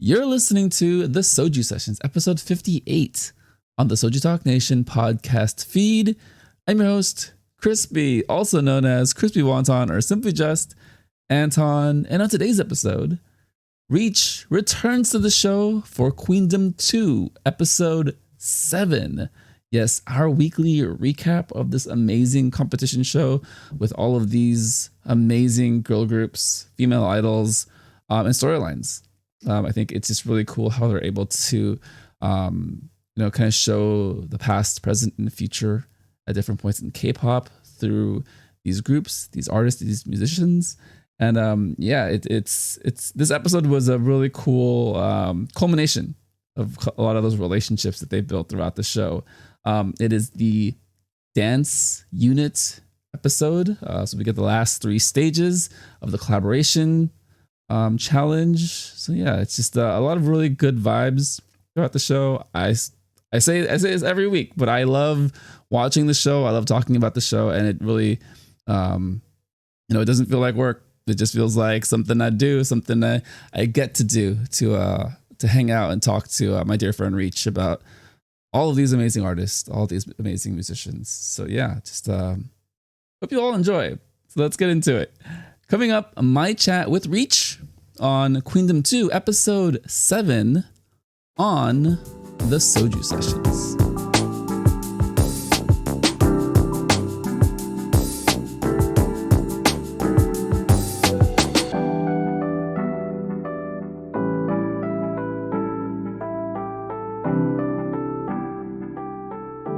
You're listening to the Soju Sessions, episode 58 on the Soju Talk Nation podcast feed. I'm your host, Crispy, also known as Crispy Wonton or simply just Anton. And on today's episode, Reach returns to the show for Queendom 2, episode 7. Yes, our weekly recap of this amazing competition show with all of these amazing girl groups, female idols, and storylines. I think it's just really cool how they're able to, kind of show the past, present, and future at different points in K-pop through these groups, these artists, these musicians. And it's this episode was a really cool culmination of a lot of those relationships that they built throughout the show. It is the dance unit episode, so we get the last 3 stages of the collaboration challenge. So yeah, it's just a lot of really good vibes throughout the show. I say this every week, but I love watching the show. I love talking about the show, and it really, it doesn't feel like work. It just feels like something I do, something I get to do to hang out and talk to my dear friend Reach about all of these amazing artists, all these amazing musicians. So yeah, just hope you all enjoy. So let's get into it. Coming up, my chat with Reach on Queendom 2, episode 7 on the Soju Sessions.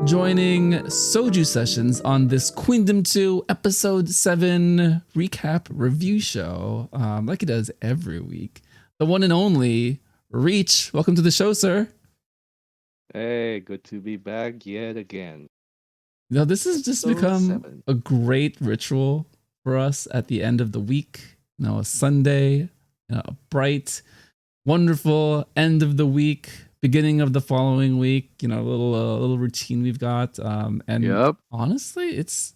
Joining Soju Sessions on this Queendom 2 episode 7 recap review show, like it does every week, the one and only Reach. Welcome to the show, sir. Hey, good to be back yet again. Now, this has just become a great ritual for us at the end of the week. A Sunday, a bright, wonderful end of the week. Beginning of the following week, a little routine we've got, and honestly, it's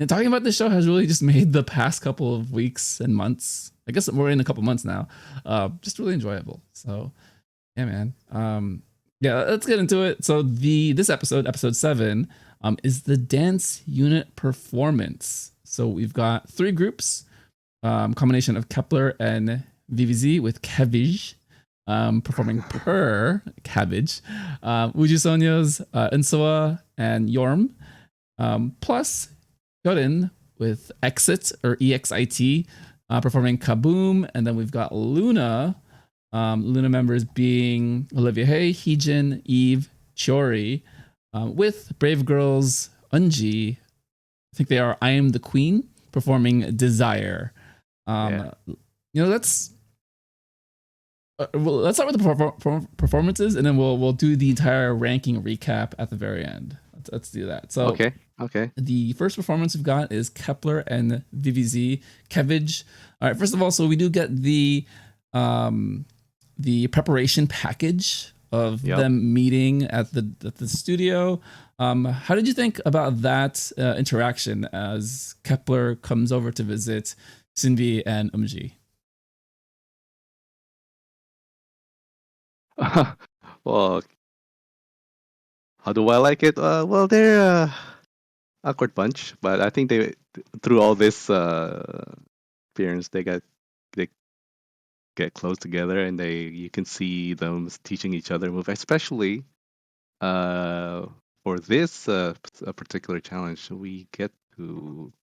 talking about this show has really just made the past couple of weeks and months. I guess we're in a couple months now, just really enjoyable. So, yeah, man. Let's get into it. So this episode 7, is the dance unit performance. So we've got 3 groups, combination of Kepler and VVZ with Kevij. Performing per Cabbage, Uju Sonya's Insoa and Yorm, plus Yorin with Exit or EXIT, performing Kaboom, and then we've got Luna. Luna members being Olivia Hay, Heejin, Eve, Chiori, with Brave Girls, Unji. I think they are I Am the Queen, performing Desire. That's. Well, let's start with the performances, and then we'll do the entire ranking recap at the very end. Let's do that. So okay. The first performance we've got is Kepler and VVZ Kevij. All right. First of all, so we do get the preparation package of them meeting at the studio. How did you think about that interaction as Kepler comes over to visit Cindy and Umji? Well, how do I like it? Well, they're awkward bunch, but I think they through all this experience, they get close together, and you can see them teaching each other move, especially for this particular challenge. We get to,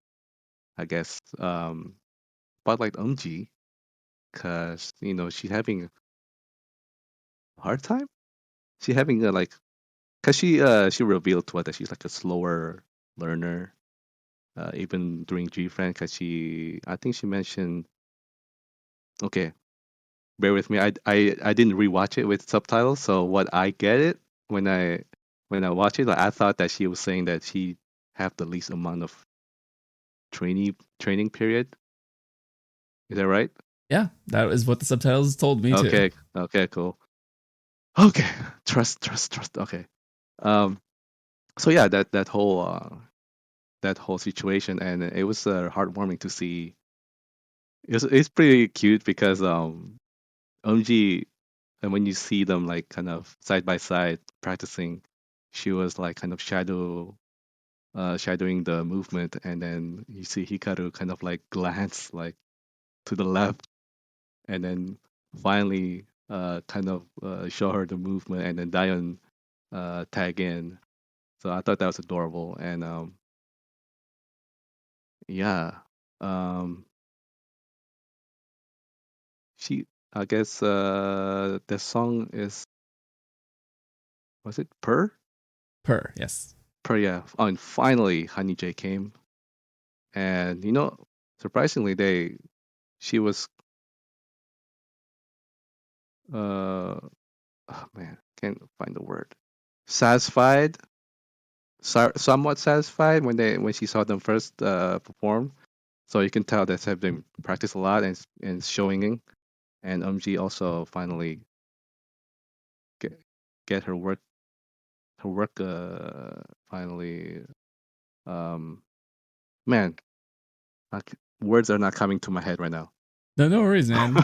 I guess, spotlight Umji because she's having hard time. She having because she revealed to us that she's like a slower learner, even during GFriend. Because I think she mentioned. Okay, bear with me. I didn't rewatch it with subtitles, so what I get it when I watch it, I thought that she was saying that she have the least amount of training period. Is that right? Yeah, that is what the subtitles told me too. Okay, cool. Okay, trust. Okay, so yeah, that whole situation, and it was heartwarming to see. It's pretty cute because Omji and when you see them like kind of side by side practicing, she was like kind of shadowing the movement, and then you see Hikaru kind of like glance like to the left, and then finally kind of show her the movement, and then Dion tag in. So I thought that was adorable, and yeah, um, she I guess the song is, was it Per? Per, yes. Per, yeah. Oh, and finally Honey J came, and surprisingly she was uh oh man, can't find the word. Satisfied, somewhat satisfied when she saw them first perform. So you can tell that they've been practiced a lot and showing. And also finally get get her work finally. Um, man, words are not coming to my head right now. No, no worries, man.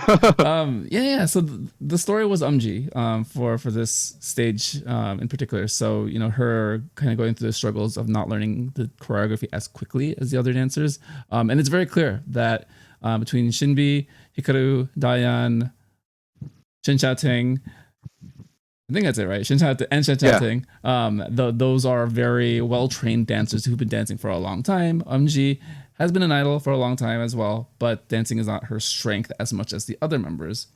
Yeah. So the story was Umji, for this stage, in particular. So her kind of going through the struggles of not learning the choreography as quickly as the other dancers, and it's very clear that between Shinbi, Hikaru, Dayan, Shin Xiaoting, I think that's it, right? Shin Xiaoting and Shin Yeah, Xiaoting, those are very well trained dancers who've been dancing for a long time. Umji has been an idol for a long time as well, but dancing is not her strength as much as the other members.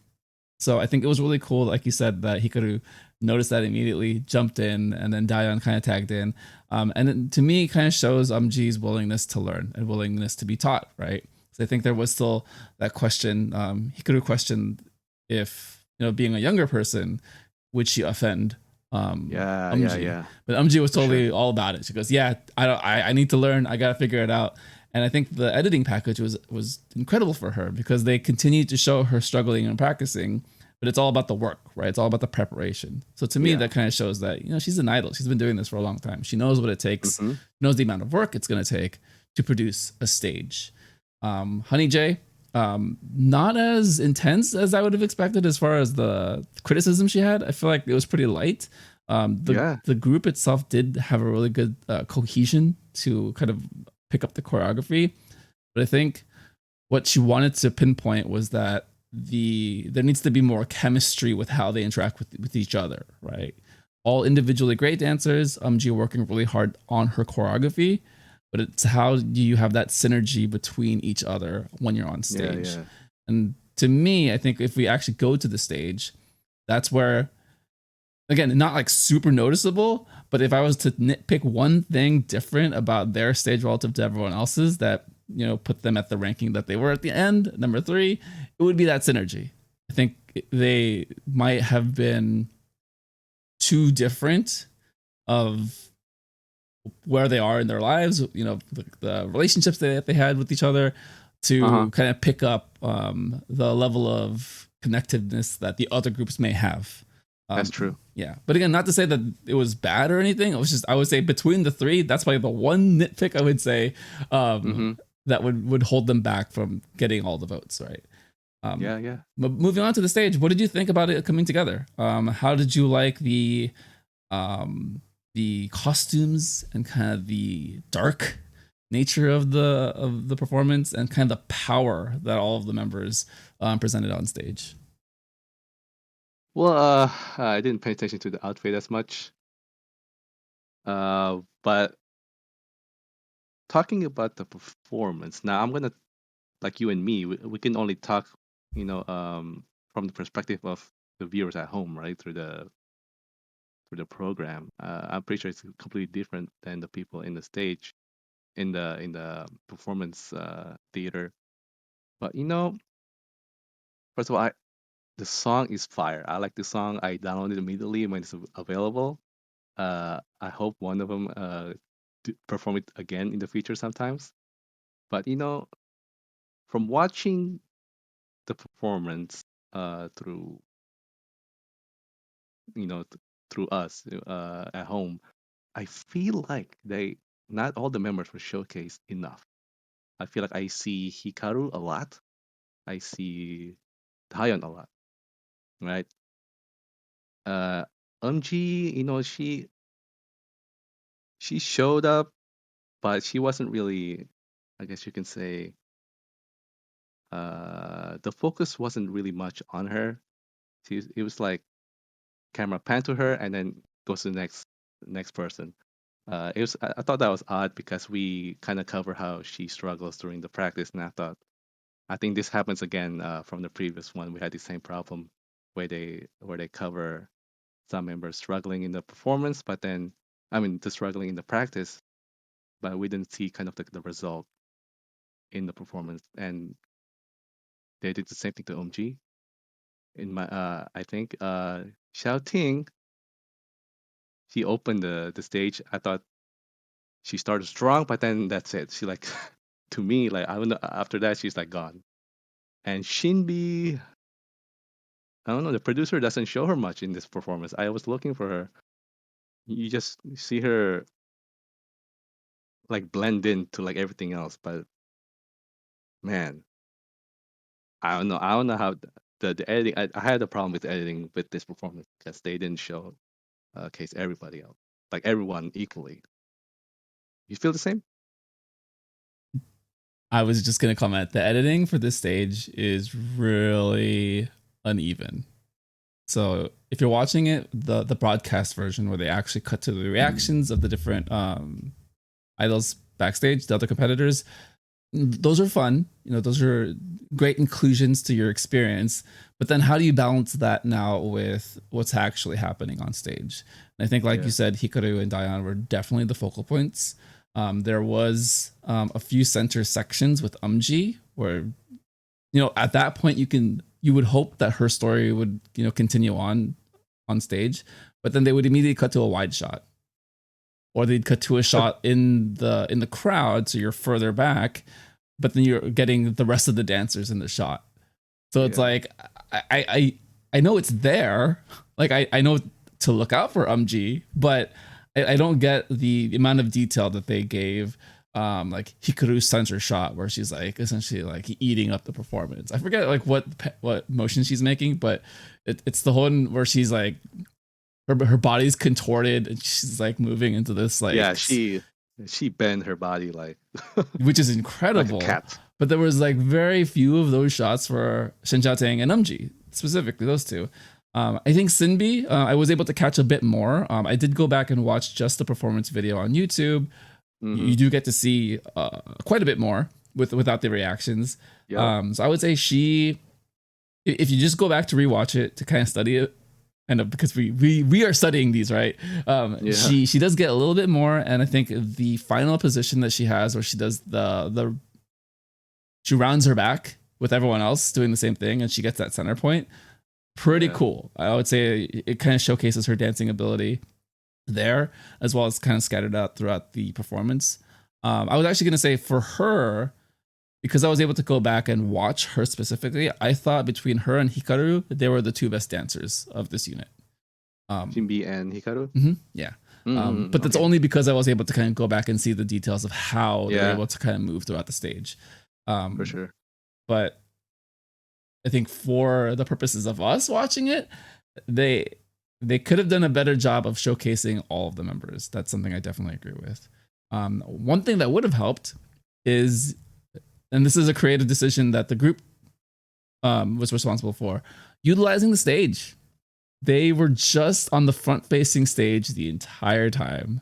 So I think it was really cool, like you said, that Hikaru noticed that immediately, jumped in, and then Dayon kind of tagged in. And it, to me, kind of shows Umji's willingness to learn and willingness to be taught, right? So I think there was still that question. Hikaru questioned if, being a younger person, would she offend yeah, yeah, Umji? yeah, But Umji was for sure. totally all about it. She goes, "Yeah, I need to learn. I gotta figure it out." And I think the editing package was incredible for her because they continued to show her struggling and practicing, but it's all about the work, right? It's all about the preparation. So to me, Yeah. that kind of shows that she's an idol. She's been doing this for a long time. She knows what it takes, Hmm. knows the amount of work it's going to take to produce a stage. Honey J, not as intense as I would have expected as far as the criticism she had. I feel like it was pretty light. The Yeah. the group itself did have a really good cohesion to kind of pick up the choreography, but I think what she wanted to pinpoint was that there needs to be more chemistry with how they interact with each other, right? All individually great dancers, G working really hard on her choreography, but it's how do you have that synergy between each other when you're on Yeah, stage? yeah. And to me, I think if we actually go to the stage, that's where, again, not like super noticeable, but if I was to nitpick one thing different about their stage relative to everyone else's that put them at the ranking that they were at the end, number 3, it would be that synergy. I think they might have been too different of where they are in their lives, the relationships that they had with each other, Uh-huh. to kind of pick up the level of connectedness that the other groups may have. That's true. Yeah, but again, not to say that it was bad or anything. It was just, I would say between the 3, that's probably the one nitpick I would say, Hmm. that would hold them back from getting all the votes, right? Yeah, yeah. But moving on to the stage, what did you think about it coming together? How did you like um, the costumes and kind of the dark nature of the performance and kind of the power that all of the members presented on stage? Well, I didn't pay attention to the outfit as much. But talking about the performance, now I'm gonna, like you and me, we can only talk, from the perspective of the viewers at home, right? Through the program. I'm pretty sure it's completely different than the people in the stage, in the performance theater. But first of all, the song is fire. I like the song. I downloaded it immediately when it's available. I hope one of them perform it again in the future sometimes. But from watching the performance through through us at home, I feel like they not all the members were showcased enough. I feel like I see Hikaru a lot. I see Taeyeon a lot, right? uh Eunji, she showed up, but she wasn't really, I guess you can say, the focus wasn't really much on her. It was like camera pan to her and then goes to the next person. I thought that was odd because we kind of cover how she struggles during the practice, and I think this happens again from the previous one. We had the same problem where they cover some members struggling in the performance, but then I mean the struggling in the practice, but we didn't see kind of the result in the performance. And they did the same thing to OMG. In my I think Xiao Ting, she opened the stage. I thought she started strong, but then that's it. She like to me like I don't know. After that, she's like gone. And Shinbi, I don't know. The producer doesn't show her much in this performance. I was looking for her. You just see her like blend into like everything else. But man, I don't know how the editing. I had a problem with editing with this performance because they didn't show case everybody else, like everyone equally. You feel the same? I was just gonna comment. The editing for this stage is really uneven. So if you're watching it, the broadcast version where they actually cut to the reactions of the different idols backstage, the other competitors, those are fun. Those are great inclusions to your experience. But then how do you balance that now with what's actually happening on stage? And I think, like Yeah. you said, Hikaru and Dion were definitely the focal points. There was a few center sections with Umji where, at that point you would hope that her story would, continue on stage, but then they would immediately cut to a wide shot, or they'd cut to a shot in the crowd, so you're further back, but then you're getting the rest of the dancers in the shot. So it's Yeah. like I know it's there, like I know to look out for but I don't get the amount of detail that they gave. Like Hikaru's center shot where she's like essentially like eating up the performance. I forget like what motion she's making, but it's the one where she's like her body's contorted and she's like moving into this Yeah, like she bent her body like which is like a incredible. cat. But there was like very few of those shots for Shen Jiatang and Umji, specifically those two. I think Sinbi, I was able to catch a bit more. I did go back and watch just the performance video on YouTube. You Mm-hmm. do get to see quite a bit more without the reactions. Yep. So I would say if you just go back to rewatch it to kind of study it, and because we are studying these, right? Yeah. She does get a little bit more, and I think the final position that she has, where she does she rounds her back with everyone else doing the same thing, and she gets that center point. Pretty Yeah. cool. I would say it kind of showcases her dancing ability there, as well as kind of scattered out throughout the performance. I was actually going to say for her, because I was able to go back and watch her specifically, I thought between her and Hikaru, they were the two best dancers of this unit. Shinbi and Hikaru. Yeah. Mm-hmm. But that's Okay. only because I was able to kind of go back and see the details of how they're Yeah, able to kind of move throughout the stage. for sure. But I think for the purposes of us watching it, they could have done a better job of showcasing all of the members. That's something I definitely agree with. One thing that would have helped is, and this is a creative decision that the group was responsible for, utilizing the stage. They were just on the front facing stage the entire time.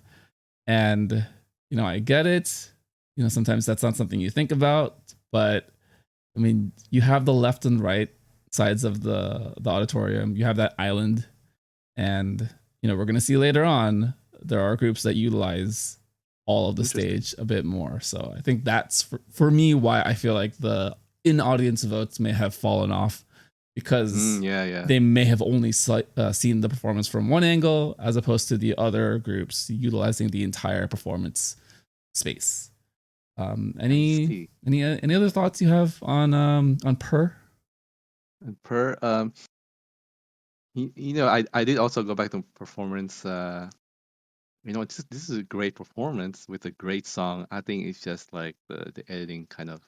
And, I get it. Sometimes that's not something you think about, but I mean, you have the left and right sides of the auditorium. You have that island, and we're gonna see later on there are groups that utilize all of the Interesting. stage a bit more. So I think that's for me why I feel like the in audience votes may have fallen off, because Yeah, yeah. they may have only seen the performance from one angle as opposed to the other groups utilizing the entire performance space. I see. Any other thoughts you have on Per? And I did also go back to performance. This is a great performance with a great song. I think it's just like the editing kind of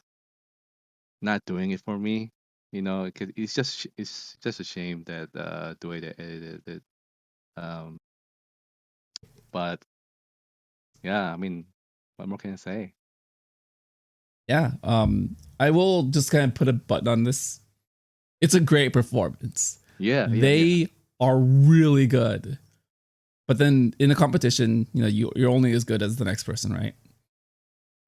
not doing it for me. 'Cause it's just a shame that the way they edited it. Um, but yeah, I mean, what more can I say? Yeah. I will just kind of put a button on this. It's a great performance. Yeah. They are really good. But then in a competition, you're only as good as the next person, right?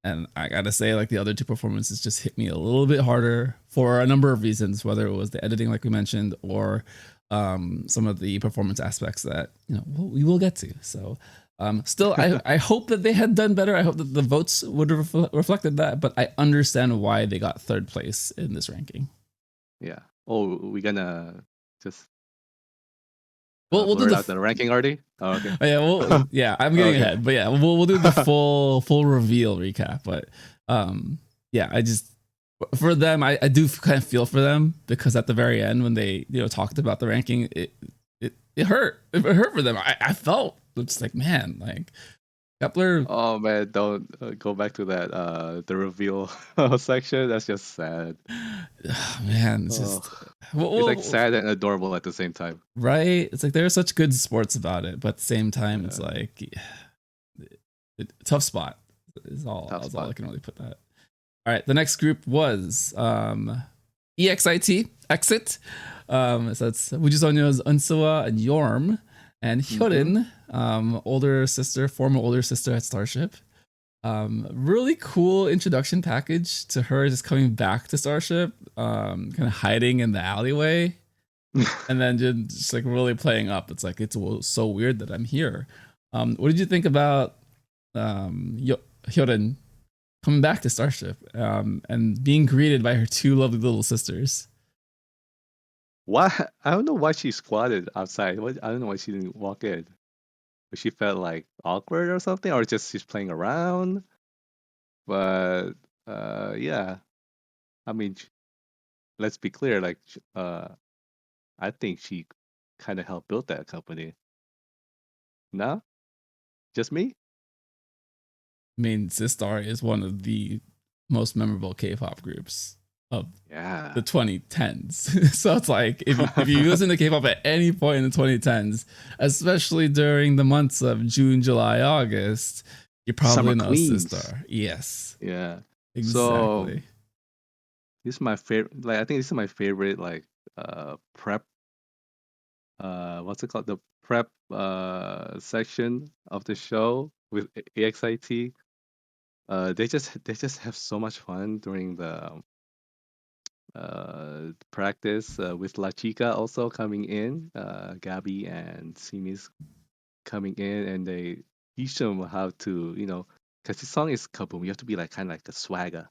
And I gotta say, like, the other two performances just hit me a little bit harder for a number of reasons, whether it was the editing, like we mentioned, or some of the performance aspects that we will get to. So, still, I hope that they had done better. I hope that the votes would have reflected that. But I understand why they got third place in this ranking. Yeah. Oh, we're gonna just We'll do blurt the out the ranking already? Oh, okay. oh, yeah, I'm getting Okay. ahead, but yeah, we'll do the full reveal recap. But yeah, I just, for them, I do kind of feel for them, because at the very end when they talked about the ranking, it hurt. It hurt for them. I felt it's like, man, like Kepler. Oh man, don't go back to that the reveal section. That's just sad. Man, it's just It's like sad and adorable at the same time. Right? It's like there are such good sports about it, but at the same time, it's like tough spot. Is all I can really put that. All right, the next group was EXIT Exit. So it's Wujusonyo's Unsua and Yorm, and Hyorin, former older sister at Starship. Really cool introduction package to her just coming back to Starship, kind of hiding in the alleyway, and then just like really playing up. It's like, it's so weird that I'm here. What did you think about Hyorin coming back to Starship, and being greeted by her two lovely little sisters? Why? I don't know why she squatted outside. I don't know why she didn't walk in. But she felt like awkward or something, or just she's playing around. But yeah, I mean, let's be clear. Like, I think she kind of helped build that company. No, just me. I mean, Sistar is one of the most memorable K-pop groups of the 2010s. So it's like, if you listen to K-pop at any point in the 2010s, especially during the months of June, July, August, you probably know Sistar. Yes. Yeah. Exactly. So this is my favorite. Like, I think this is my favorite. Like, prep. What's it called? The prep section of the show with EXIT. They just have so much fun during the practice with La Chica also coming in, Gabby and Simi's coming in, and they teach them how to, because the song is kaboom, you have to be like kind of like a swagger,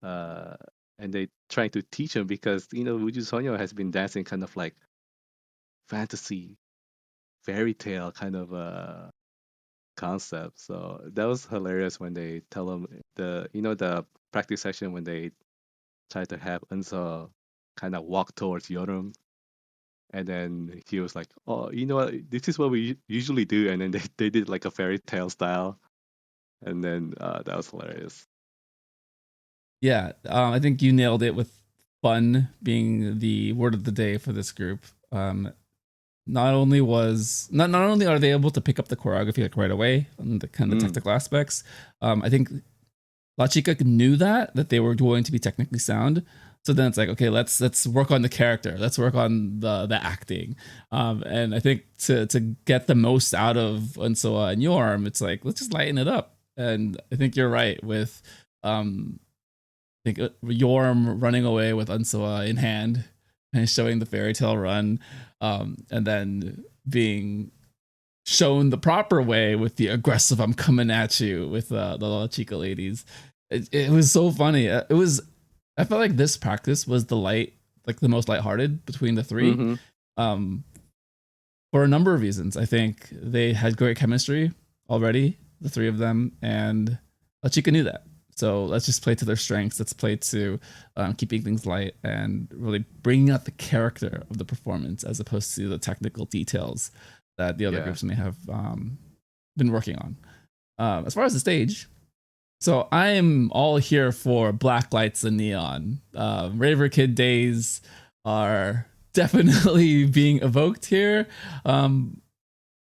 uh, and they trying to teach them because Uju Sonyo has been dancing kind of like fantasy, fairy tale kind of concept. So that was hilarious when they tell them the practice session when they try to have Unso kind of walk towards Yorum. And then he was like, "Oh, you know what? This is what we usually do." And then they did like a fairy tale style, and then that was hilarious. Yeah, I think you nailed it with fun being the word of the day for this group. Not only are they able to pick up the choreography like right away and the kind of technical aspects, I think La Chica knew that they were going to be technically sound. So then it's like, okay, let's work on the character, let's work on the acting, and I think to get the most out of Unsoa and Yorm, it's like, let's just lighten it up. And I think you're right with I think Yorm running away with Unsoa in hand and showing the fairy tale run, and then being shown the proper way with the aggressive "I'm coming at you" with the La Chica ladies. It was so funny. I felt like this practice was the most lighthearted between the three, for a number of reasons. I think they had great chemistry already, the three of them, and La Chica knew that. So let's just play to their strengths. Let's play to keeping things light and really bringing out the character of the performance as opposed to the technical details that the other groups may have been working on. As far as the stage, so I am all here for black lights and neon. Raver Kid days are definitely being evoked here.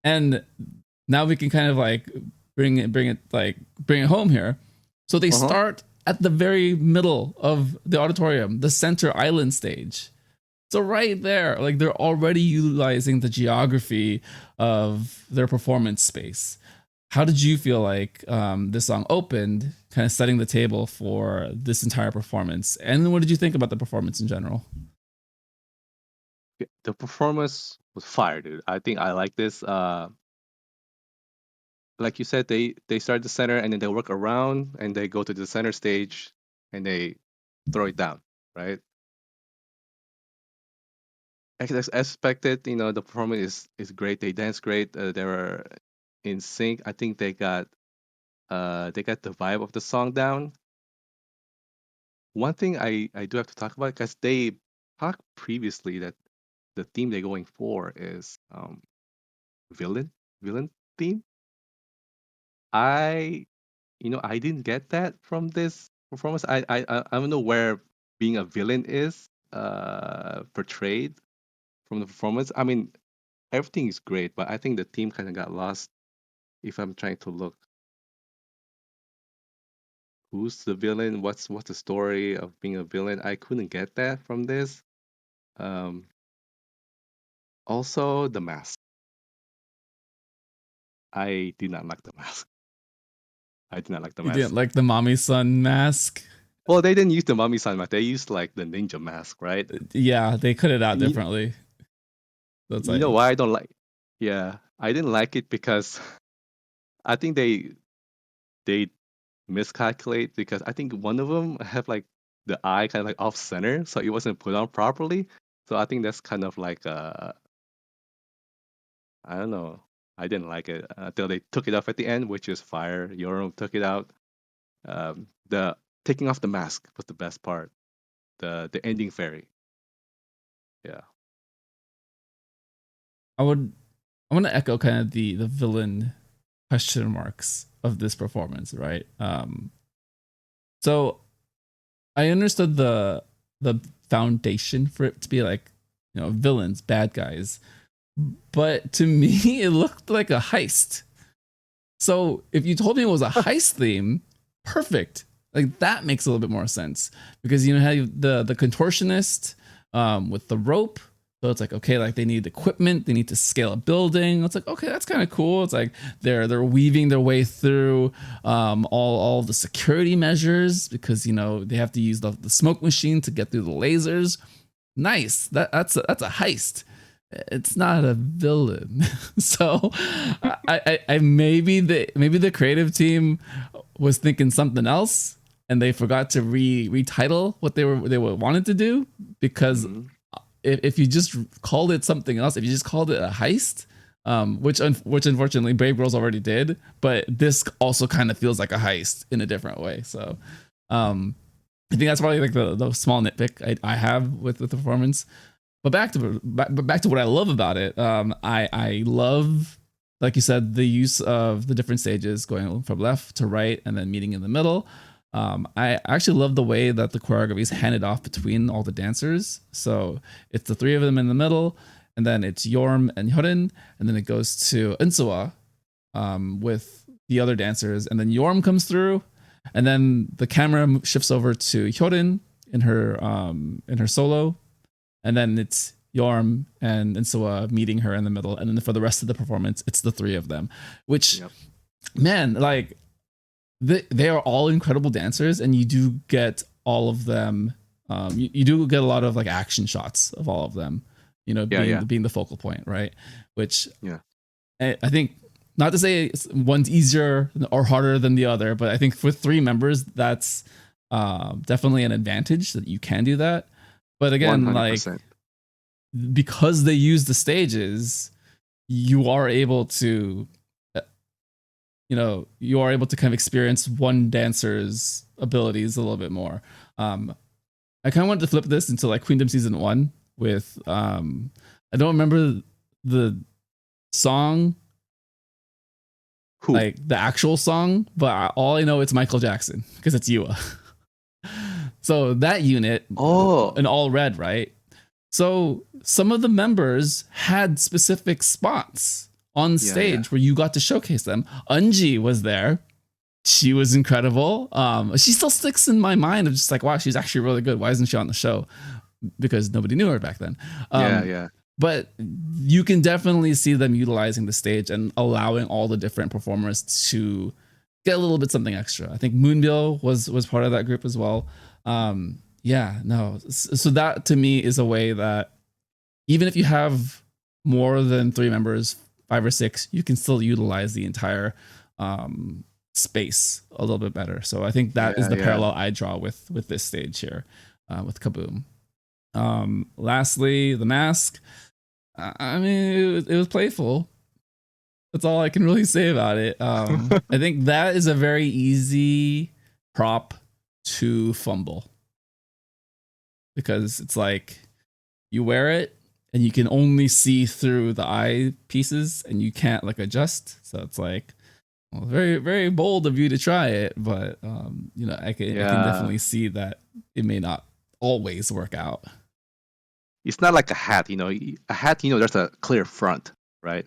And now we can kind of like bring it home here. So they start at the very middle of the auditorium, the center island stage. So right there, like they're already utilizing the geography of their performance space. How did you feel like this song opened, kind of setting the table for this entire performance? And what did you think about the performance in general? The performance was fire, dude. I think I like this. Like you said, they start the center and then they work around and they go to the center stage and they throw it down, right? As expected, you know, the performance is great. They dance great. They were in sync. I think they got the vibe of the song down. One thing I do have to talk about, because they talked previously that the theme they're going for is villain villain theme. I I didn't get that from this performance. I don't know where being a villain is portrayed from the performance. I mean, everything is great, but I think the theme kind of got lost. If I'm trying to look who's the villain, what's the story of being a villain, I couldn't get that from this. Um, Also the mask. I did not like the mask. I did not like the You didn't mask. like the mommy son mask? Well, they didn't use the mummy sign mask. They used like the ninja mask, right? Yeah, they cut it out You, differently. That's you know like why I don't like? Yeah, I didn't like it because I think they miscalculate, because I think one of them have like the eye kind of like off center, so it wasn't put on properly. So I think that's kind of like I don't know. I didn't like it until they took it off at the end, which is fire. Yoram took it out. The taking off the mask was the best part. The ending fairy. Yeah. I want to echo kind of the villain question marks of this performance, right? So I understood the foundation for it to be like, you know, villains, bad guys, but to me it looked like a heist. So if you told me it was a heist theme, perfect. Like that makes a little bit more sense, because you know how the contortionist with the rope. So it's like, okay, like they need equipment, they need to scale a building. It's like, okay, that's kind of cool. It's like they're weaving their way through all the security measures, because you know they have to use the smoke machine to get through the lasers. Nice. That's a heist. It's not a villain. So I maybe the creative team was thinking something else, and they forgot to retitle what they wanted to do, because Mhm. if you just called it something else, if you just called it a heist, which unfortunately Brave Girls already did, but this also kind of feels like a heist in a different way. So I think that's probably like the small nitpick I have with the performance. But back to what I love about it. I love, like you said, the use of the different stages going from left to right and then meeting in the middle. I actually love the way that the choreography is handed off between all the dancers. So it's the three of them in the middle, and then it's Yorm and Hyorin, and then it goes to Insuwa with the other dancers, and then Yorm comes through, and then the camera shifts over to Hyorin in her solo, and then it's Yorm and Insuwa meeting her in the middle, and then for the rest of the performance, it's the three of them. Which, Yep. man, like they are all incredible dancers, and you do get all of them. You do get a lot of like action shots of all of them. You know, Yeah. being the focal point, right? Which Yeah. I think, not to say one's easier or harder than the other, but I think for three members, that's definitely an advantage that you can do that. But again, like 100%. because they use the stages, you are able to you are able to kind of experience one dancer's abilities a little bit more. I kind of wanted to flip this into like Queendom season 1 with I don't remember the song, Who? like the actual song, but all I know it's Michael Jackson because it's Yua. So that unit Oh. in all red, right? So some of the members had specific spots on Yeah, yeah. stage where you got to showcase them. Unji was there. She was incredible. She still sticks in my mind of just like, wow, she's actually really good. Why isn't she on the show? Because nobody knew her back then. Yeah, yeah. But you can definitely see them utilizing the stage and allowing all the different performers to get a little bit something extra. I think Moonbill was part of that group as well. Yeah, no. So that to me is a way that even if you have more than 3 members, 5 or 6, you can still utilize the entire space a little bit better. So I think that is Yeah, the yeah. parallel I draw with this stage here with Kaboom. Lastly, the mask. I mean, it was playful. That's all I can really say about it. I think that is a very easy prop to fumble because it's like you wear it and you can only see through the eye pieces and you can't like adjust. So it's like, well, very, very bold of you to try it, but you know, I can definitely see that it may not always work out. It's not like a hat, you know. A hat, you know, there's a clear front, right?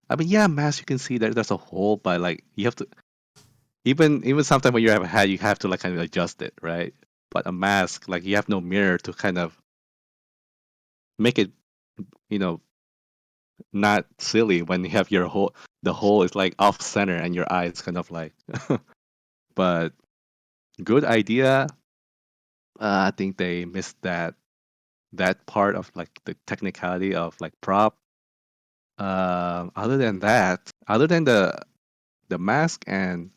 I mean, yeah, mask, you can see that there's a hole, but like you have to even sometimes when you have a hat, you have to like kind of adjust it, right? But a mask, like you have no mirror to kind of make it, you know, not silly when you have your hole. The hole is like off center and your eye is kind of like. But good idea. I think they missed that part of like the technicality of like prop. Other than that, other than the mask and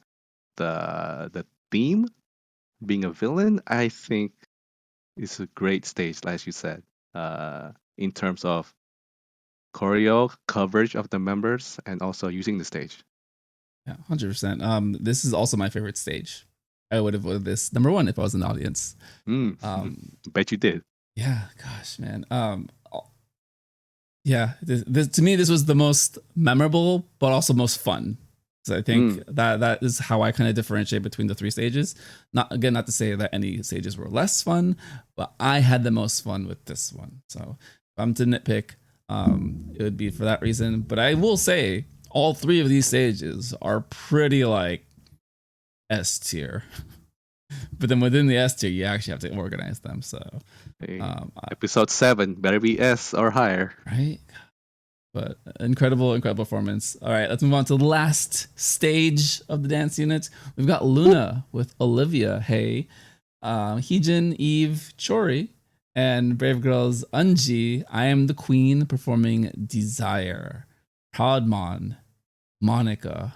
the theme being a villain, I think it's a great stage, as you said, in terms of choreo coverage of the members and also using the stage. Yeah, 100%. This is also my favorite stage. I would have voted this number 1 if I was in the audience. Bet you did. Yeah, gosh, man. Yeah, this to me this was the most memorable, but also most fun. So I think that is how I kind of differentiate between the 3 stages. Not to say that any stages were less fun, but I had the most fun with this one. So if I'm to nitpick, it would be for that reason. But I will say all 3 of these stages are pretty like S tier. But then within the S tier, you actually have to organize them. So episode 7 better be S or higher, right? But incredible performance. All right, let's move on to the last stage of the dance unit. We've got Luna with Olivia Hay, Heejin, Eve, Chori, and Brave Girls Unji. I Am the Queen performing Desire. Proudmon, Monica,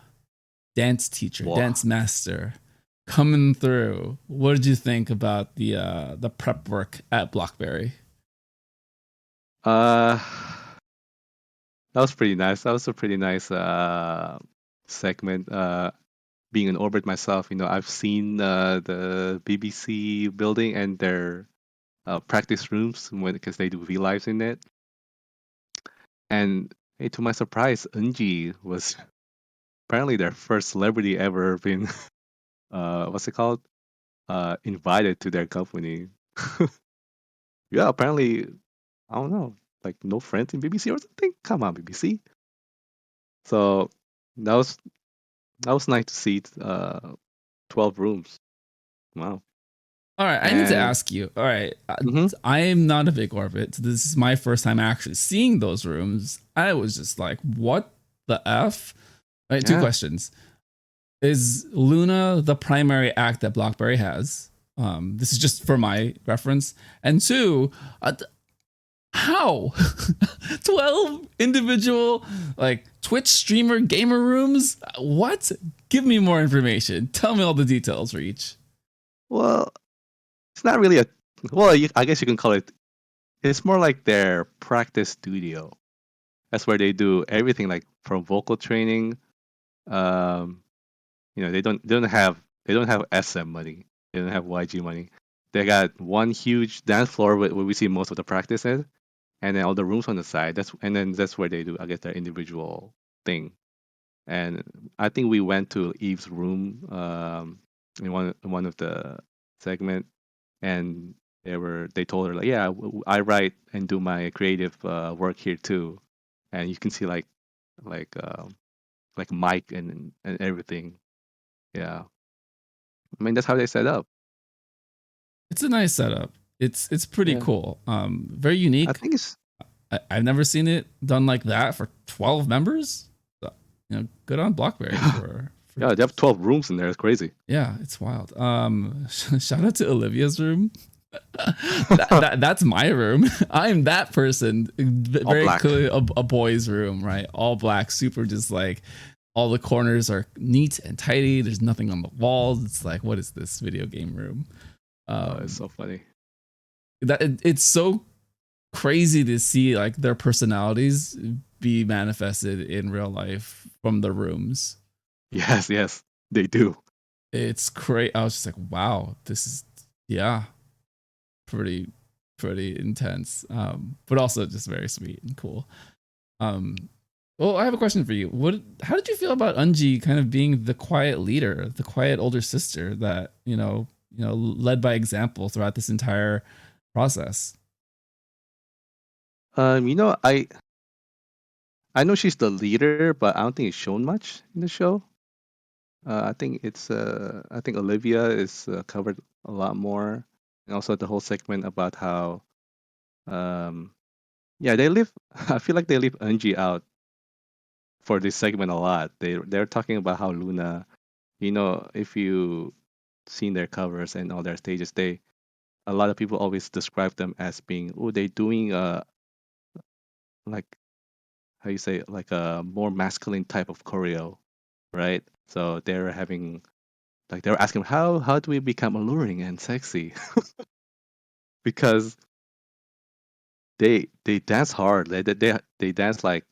dance teacher, dance master, coming through. What did you think about the prep work at Blockberry? That was pretty nice. That was a pretty nice segment. Being in orbit myself, you know, I've seen the BBC building and their practice rooms because they do V lives in it. And hey, to my surprise, Unji was apparently their first celebrity ever been what's it called? Invited to their company. Yeah, apparently, I don't know, like no friends in BBC or something. Come on, BBC. So that was nice to see. 12 rooms. Wow. All right, I need to ask you. All right, I am not a big Orbit. So this is my first time actually seeing those rooms. I was just like, what the F? All right, 2 questions. Is Luna the primary act that Blockberry has? This is just for my reference. And 2, how 12 individual like Twitch streamer gamer rooms? What? Give me more information. Tell me all the details for each. Well, it's not really I guess you can call it. It's more like their practice studio. That's where they do everything, like from vocal training. You know, they don't have SM money. They don't have YG money. They got one huge dance floor where we see most of the practices, and then all the rooms on the side. That's where they do, I guess, their individual thing. And I think we went to Eve's room in one of the segment, and they told her like, yeah, I write and do my creative work here too, and you can see like like um, like mic and everything. Yeah, I mean that's how they set up. It's a nice setup. It's pretty Yeah, cool. Very I unique. think it's I've never seen it done like that for 12 members. So, good on Blockberry for yeah. They have 12 rooms in there. It's crazy. yeah, it's wild. Shout out to Olivia's room. That's my room. I'm that person. All Very black. clearly a boy's room, right? All black, super just like all the corners are neat and tidy. There's nothing on the walls. It's like, what is this video game room? Oh, it's Um, so funny. it's so crazy to see like their personalities be manifested in real life from the rooms. Yes, yes, they do. It's great. I was just like, wow, this is yeah, pretty intense. But also just very sweet and cool. Um, well, I have a question for you. How did you feel about Unji kind of being the quiet leader, the quiet older sister that led by example throughout this entire process? You know, I know she's the leader, but I don't think it's shown much in the show. I think Olivia is covered a lot more, and also the whole segment about how um yeah they leave. I feel like they leave Unji out for this segment a lot. They're talking about how Luna, if you seen their covers and all their stages, they a lot of people always describe them as being, oh, they doing like how you say, like a more masculine type of choreo, right? So they're having, like, they're asking how do we become alluring and sexy? Because they dance hard. They dance like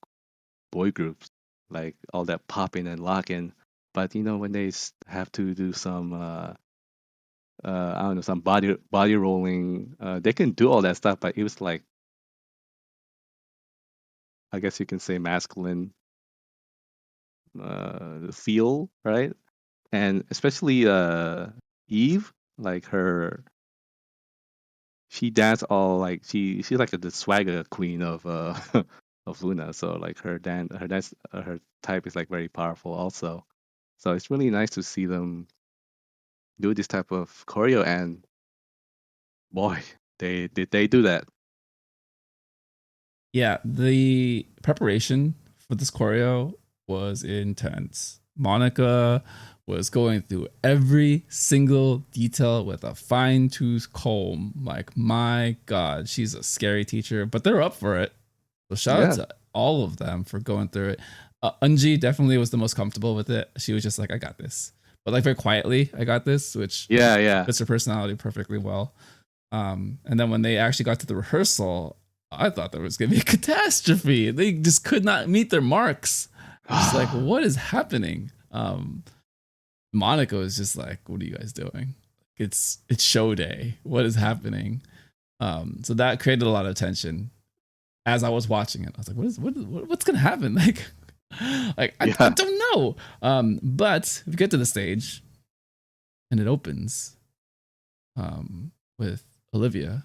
boy groups, like all that popping and locking. But when they have to do some I don't know, some body rolling, they can do all that stuff. But it was like, I guess you can say, masculine feel, right? And especially Eve, like she dance all like she's like the swagger queen of of Luna. So like her type is like very powerful also. So it's really nice to see them do this type of choreo, and boy, they do that. Yeah, the preparation for this choreo was intense. Monica was going through every single detail with a fine tooth comb. Like, my God, she's a scary teacher, but they're up for it. So, shout out Yeah, to all of them for going through it. Unji definitely was the most comfortable with it. She was just like, I got this. But, like, very quietly, I got this, which yeah, yeah. fits her personality perfectly well. And then when they actually got to the rehearsal, I thought there was going to be a catastrophe. They just could not meet their marks. Just like, what is happening? Monica was just like, "What are you guys doing? It's show day. What is happening?" So that created a lot of tension as I was watching it. I was like, what's going to happen?" I Yeah. don't know. But if you get to the stage and it opens with Olivia,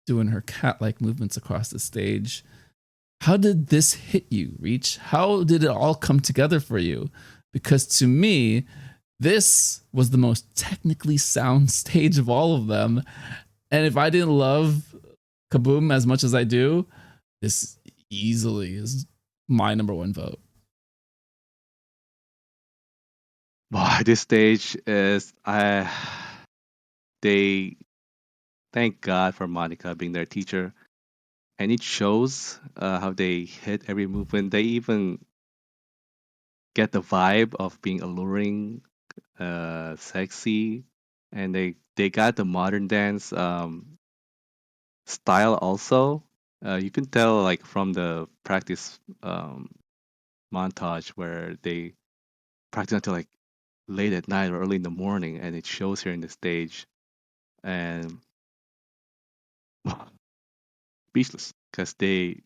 doing her cat-like movements across the stage. How did this hit you, Reach? How did it all come together for you? Because to me, this was the most technically sound stage of all of them. And if I didn't love Kaboom as much as I do, this easily is my number one vote. Boy, this stage is they thank God for Monica being their teacher, and it shows how they hit every movement. They even get the vibe of being alluring, sexy, and they got the modern dance style also. You can tell, like, from the practice montage where they practice until like late at night or early in the morning, and it shows here in the stage. And speechless because they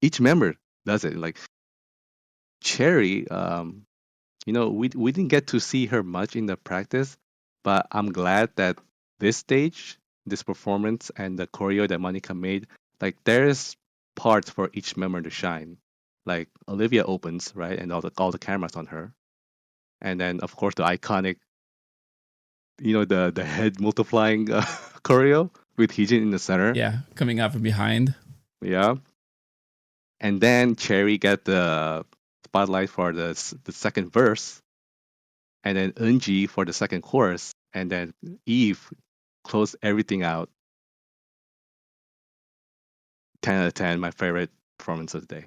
each member does it. Like Cherry, we didn't get to see her much in the practice, but I'm glad that this stage, this performance, and the choreo that Monica made, like, there's parts for each member to shine. Like Olivia opens, right, and all the cameras on her, and then of course the iconic, the head multiplying choreo with Heejin in the center. Yeah, coming out from behind. Yeah, and then Cherry get the spotlight for the second verse, and then Eunji for the second chorus, and then Eve close everything out. 10 out of 10, my favorite performance of the day.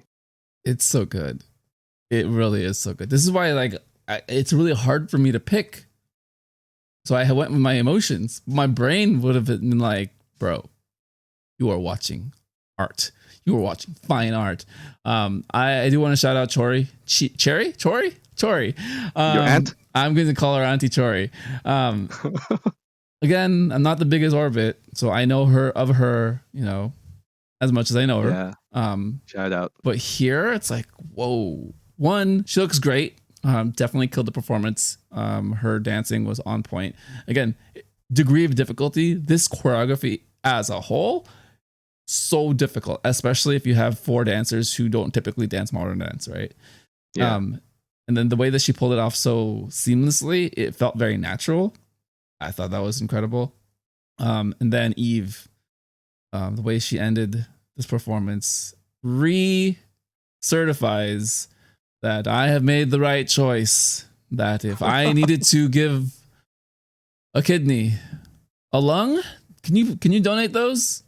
It's so good. It really is so good. This is why, like, it's really hard for me to pick. So I went with my emotions. My brain would have been like, bro, you are watching art. You are watching fine art. I do want to shout out Chori. Chori. Your aunt? I'm going to call her Auntie Chori. Again, I'm not the biggest Orbit, so I know her, as much as I know her. Yeah. Shout out. But here it's like, whoa. One, she looks great. Definitely killed the performance. Her dancing was on point. Again, degree of difficulty. This choreography as a whole, so difficult, especially if you have 4 dancers who don't typically dance modern dance, right? Yeah. And then the way that she pulled it off so seamlessly, it felt very natural. I thought that was incredible. And then Eve, the way she ended this performance certifies that I have made the right choice. That if I needed to give a kidney, a lung, can you donate those?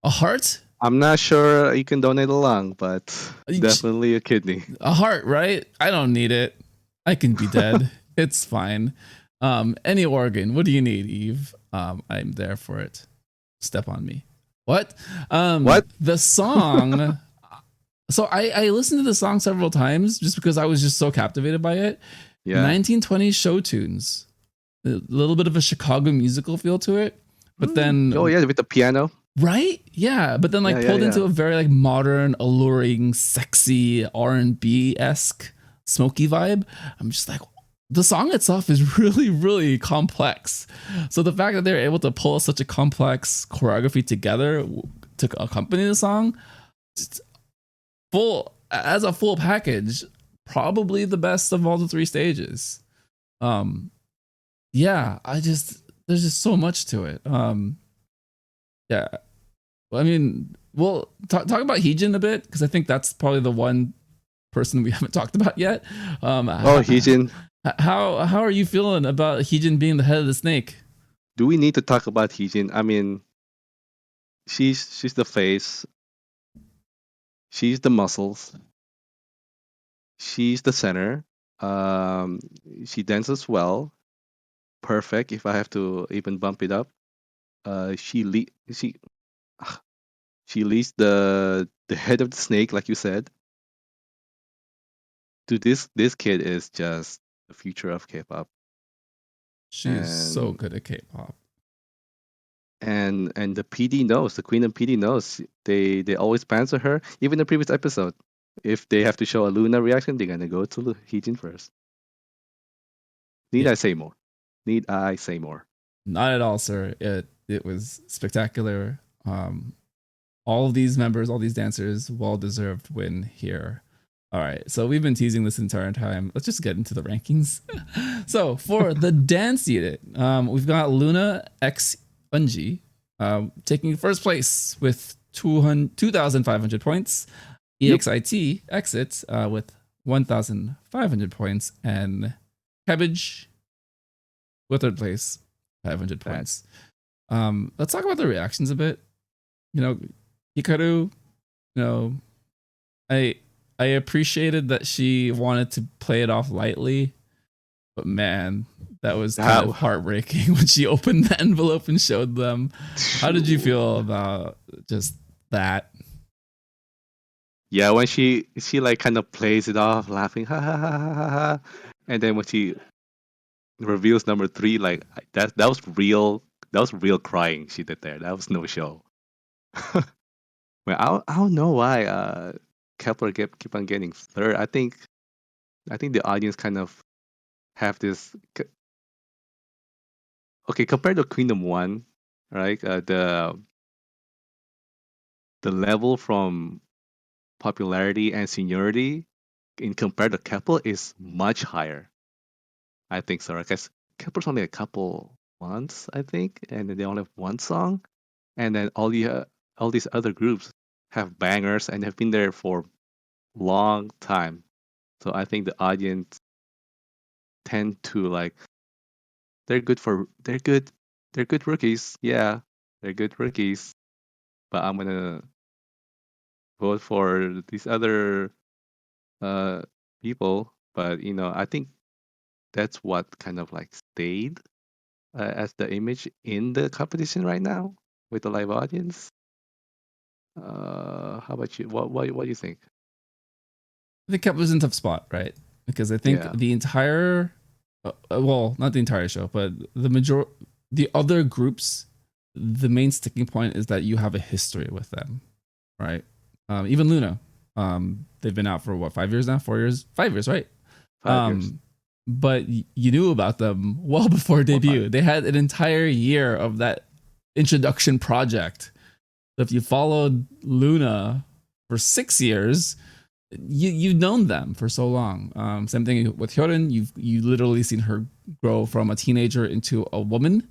A heart? I'm not sure you can donate a lung, but definitely a kidney. A heart, right? I don't need it. I can be dead. It's fine. Any organ. What do you need, Eve? I'm there for it. Step on me. What? What? The song. So I listened to the song several times just because I was just so captivated by it. Yeah. 1920s show tunes. A little bit of a Chicago musical feel to it. But then with the piano. Right? Yeah. But then pulled into a very like modern, alluring, sexy R&B-esque smoky vibe. I'm just like, the song itself is really, really complex. So the fact that they're able to pull such a complex choreography together to accompany the song, as a full package, probably the best of all the 3 stages. Yeah, there's just so much to it. Yeah. Well, I mean, we'll talk about Heejin a bit because I think that's probably the one person we haven't talked about yet. Heejin. How are you feeling about Heejin being the head of the snake? Do we need to talk about Heejin? I mean, she's the face. She's the muscles. She's the center. She dances well. Perfect. If I have to even bump it up, she leads the head of the snake, like you said. Dude, this kid is just the future of K-pop. She is so good at K-pop. And the PD knows, the Queendom PD knows. They always sponsor her. Even the previous episode, if they have to show a Luna reaction, they're gonna go to Heejin first. Need I say more? Not at all, sir. It was spectacular. All of these members, all these dancers, well-deserved win here. All right, so we've been teasing this entire time. Let's just get into the rankings. So for the dance unit, we've got Luna X Eunji taking first place with 2,500 points. EXIT exits with 1,500 points, and Cabbage with third place, 500 points. Let's talk about the reactions a bit. Hikaru, I appreciated that she wanted to play it off lightly, but man, that was kind of heartbreaking when she opened the envelope and showed them. How did you feel about just that? Yeah, when she like kind of plays it off, laughing, ha ha ha ha ha, and then when she reveals number 3, like that was real. That was real crying she did there. That was no show. Well, I don't know why Kepler keep on getting third. I think the audience kind of have this. Okay, compared to Queendom 1, right? The level from popularity and seniority in compared to Kepler is much higher. I think so. Because Kepler's only a couple months, I think, and then they only have one song, and then all these other groups have bangers and have been there for long time. So I think the audience tend to like they're good rookies. Yeah, they're good rookies. But I'm gonna vote for these other uh people. But I think that's what kind of like stayed as the image in the competition right now with the live audience. How about you? What do you think? I think Kepler's in a tough spot, right? Because I think Yeah. the entire, well, not the entire show, but the other groups, the main sticking point is that you have a history with them, right? Even Luna, they've been out for what, 5 years now, 4 years, 5 years, right? 5 years. But you knew about them well before Or debut. five. They had an entire year of that introduction project. So if you followed Luna for 6 years, you've known them for so long. Same thing with Hyorin. You literally seen her grow from a teenager into a woman.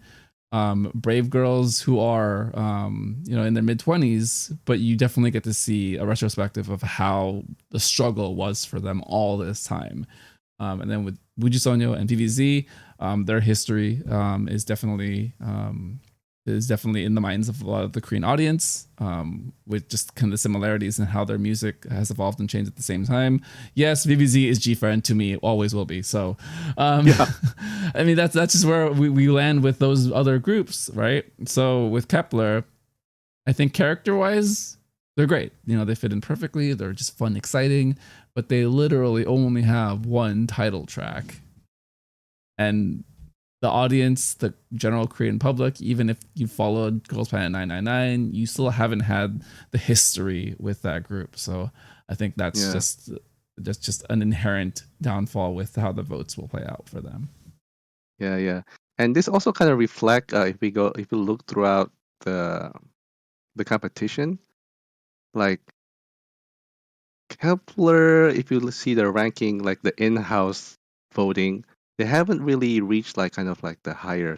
Brave girls who are in their mid-20s, but you definitely get to see a retrospective of how the struggle was for them all this time. And then with Buju Sonyo and PVZ, their history is definitely in the minds of a lot of the Korean audience, with just kind of the similarities in how their music has evolved and changed at the same time. Yes, VVZ is G-Friend to me, always will be. So, Yeah. I mean, that's just where we land with those other groups, right? So with Kepler, I think character-wise, they're great. They fit in perfectly. They're just fun, exciting, but they literally only have one title track. And the audience, the general Korean public, even if you followed Girls Planet 999, you still haven't had the history with that group. So I think that's just an inherent downfall with how the votes will play out for them. Yeah. And this also kind of reflect if we look throughout the competition, like Kepler, if you see the ranking, like the in-house voting, they haven't really reached like kind of like the higher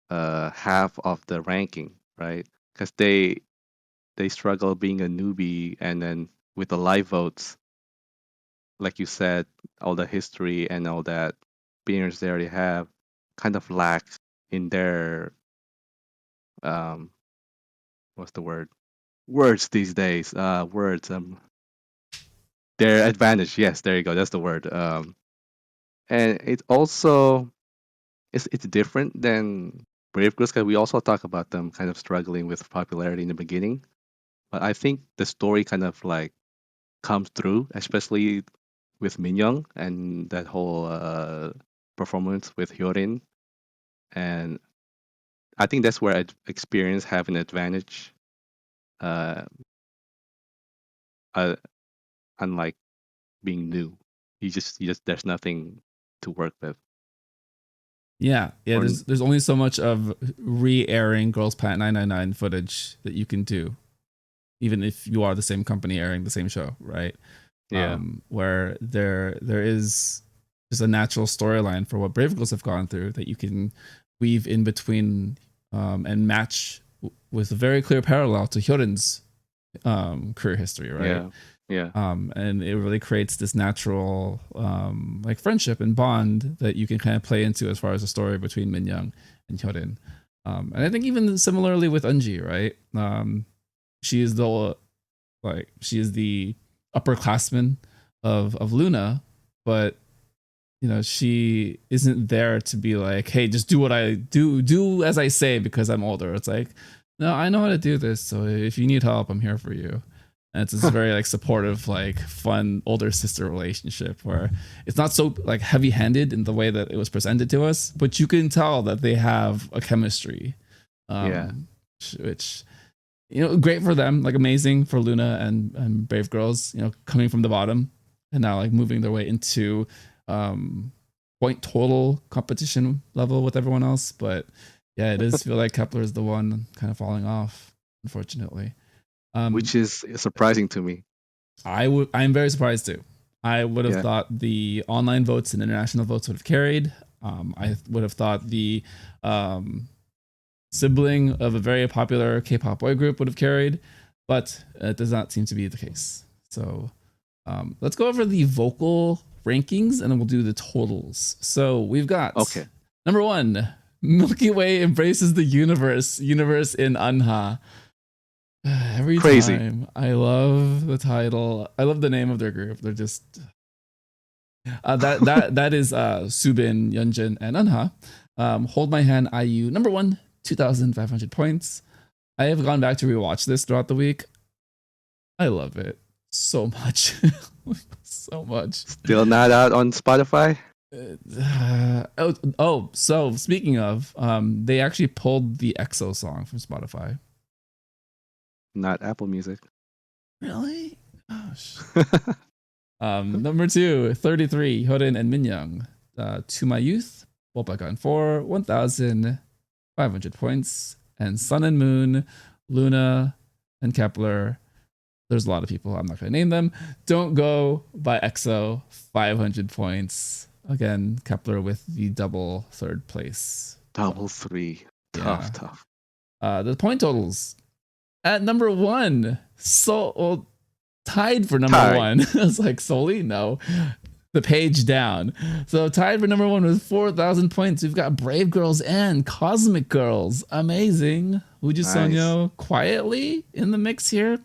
half of the ranking, right? Because they struggle being a newbie, and then with the live votes, like you said, all the history and all that experience they already have, kind of lacks in their um what's the word? Words these days. Words. Their advantage. Yes, there you go. That's the word. And it also it's different than Brave Girls because we also talk about them kind of struggling with popularity in the beginning. But I think the story kind of like comes through, especially with Minyoung and that whole performance with Hyorin. And I think that's where experience have an advantage, uh, uh, unlike being new. You just there's nothing to work with. Yeah. Or There's only so much of re-airing Girls Planet 999 footage that you can do, even if you are the same company airing the same show, right? yeah, Where there is just a natural storyline for what Brave Girls have gone through that you can weave in between, and match with a very clear parallel to Hyorin's career history, right? yeah. And it really creates this natural like friendship and bond that you can kind of play into as far as the story between Minyoung and Hyorin. And I think even similarly with Eunji, right? She is the upperclassman of Luna, but she isn't there to be like, hey, just do what I do as I say because I'm older. It's like, no, I know how to do this, so if you need help, I'm here for you. And it's this very like supportive, like fun older sister relationship where it's not so like heavy handed in the way that it was presented to us, but you can tell that they have a chemistry, Yeah. which great for them, like amazing for Luna and Brave Girls, coming from the bottom and now like moving their way into point total competition level with everyone else. But yeah, it does feel like Kepler is the one kind of falling off, unfortunately. which is surprising to me. I'm very surprised too. I would have Yeah. thought the online votes and international votes would have carried. I would have thought the sibling of a very popular K-pop boy group would have carried, but it does not seem to be the case. So let's go over the vocal rankings and then we'll do the totals. So we've got number 1, Milky Way embraces the universe in Unha. Every Crazy. time. I love the title. I love the name of their group. They're just that is Subin, Yeonjun, and Unha. Hold My Hand, IU, number 1, 2,500 points. I have gone back to rewatch this throughout the week. I love it so much. So much. Still not out on Spotify? So speaking of, they actually pulled the EXO song from Spotify. Not Apple Music. Really? Gosh. Number 2, 33, Hyodin and Minyoung. To My Youth, Wopakon 4, 1,500 points. And Sun and Moon, Luna, and Kepler. There's a lot of people. I'm not going to name them. Don't Go by EXO, 500 points. Again, Kepler with the double 3rd place. Double 3. Tough. The point totals. At number 1, tied for number 1. I was like, Soli? No. The page down. So tied for number 1 with 4,000 points. We've got Brave Girls and Cosmic Girls. Amazing. Uju Sonyo quietly in the mix here.